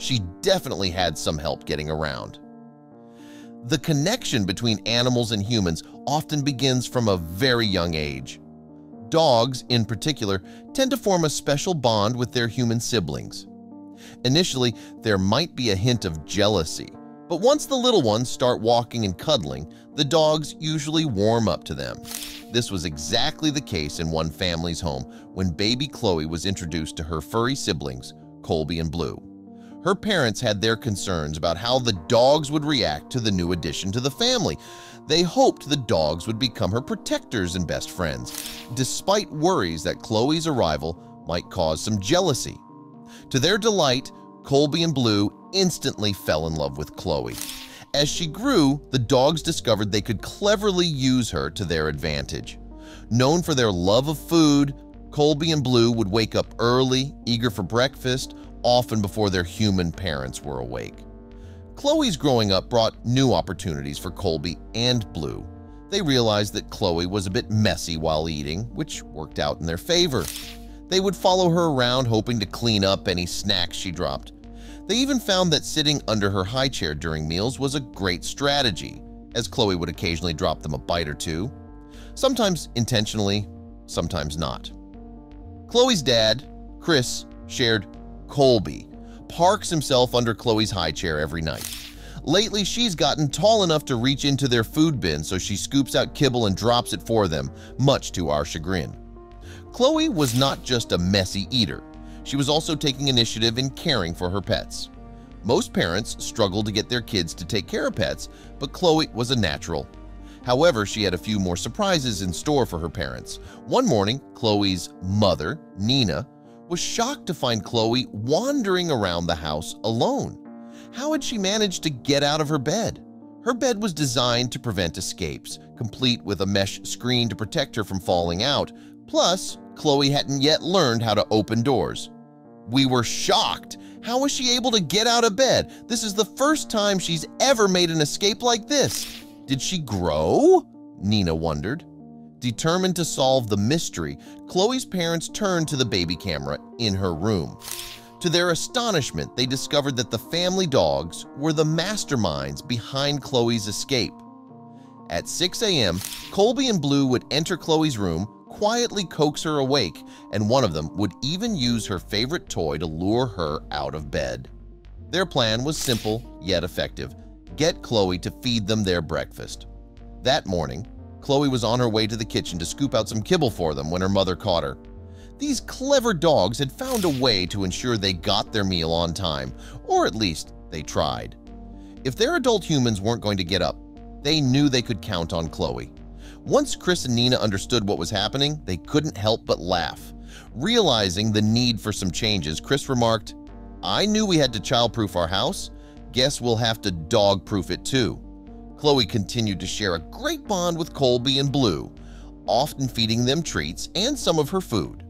She definitely had some help getting around. The connection between animals and humans often begins from a very young age. Dogs, in particular, tend to form a special bond with their human siblings. Initially, there might be a hint of jealousy, but once the little ones start walking and cuddling, the dogs usually warm up to them. This was exactly the case in one family's home when baby Khloe was introduced to her furry siblings, Colby and Blue. Her parents had their concerns about how the dogs would react to the new addition to the family. They hoped the dogs would become her protectors and best friends, despite worries that Khloe's arrival might cause some jealousy. To their delight, Colby and Blue instantly fell in love with Khloe. As she grew, the dogs discovered they could cleverly use her to their advantage. Known for their love of food, Colby and Blue would wake up early, eager for breakfast, often before their human parents were awake. Khloe's growing up brought new opportunities for Colby and Blue. They realized that Khloe was a bit messy while eating, which worked out in their favor. They would follow her around hoping to clean up any snacks she dropped. They even found that sitting under her high chair during meals was a great strategy, as Khloe would occasionally drop them a bite or two, sometimes intentionally, sometimes not. Khloe's dad, Chris, shared Colby parks himself under Khloe's high chair every night. Lately, she's gotten tall enough to reach into their food bin, so she scoops out kibble and drops it for them, much to our chagrin. Khloe was not just a messy eater. She was also taking initiative in caring for her pets. Most parents struggle to get their kids to take care of pets, but Khloe was a natural. However, she had a few more surprises in store for her parents. One morning, Khloe's mother, Nina, was shocked to find Khloe wandering around the house alone. How had she managed to get out of her bed? Her bed was designed to prevent escapes, complete with a mesh screen to protect her from falling out. Plus, Khloe hadn't yet learned how to open doors. We were shocked. How was she able to get out of bed? This is the first time she's ever made an escape like this. Did she grow? Nina wondered. Determined to solve the mystery, Khloe's parents turned to the baby camera in her room. To their astonishment, they discovered that the family dogs were the masterminds behind Khloe's escape. At 6 a.m., Colby and Blue would enter Khloe's room, quietly coax her awake, and one of them would even use her favorite toy to lure her out of bed. Their plan was simple yet effective: get Khloe to feed them their breakfast. That morning, Khloe was on her way to the kitchen to scoop out some kibble for them when her mother caught her. These clever dogs had found a way to ensure they got their meal on time, or at least they tried. If their adult humans weren't going to get up, they knew they could count on Khloe. Once Chris and Nina understood what was happening, they couldn't help but laugh. Realizing the need for some changes, Chris remarked, "I knew we had to childproof our house. Guess we'll have to dog-proof it too." Khloe continued to share a great bond with Colby and Blue, often feeding them treats and some of her food.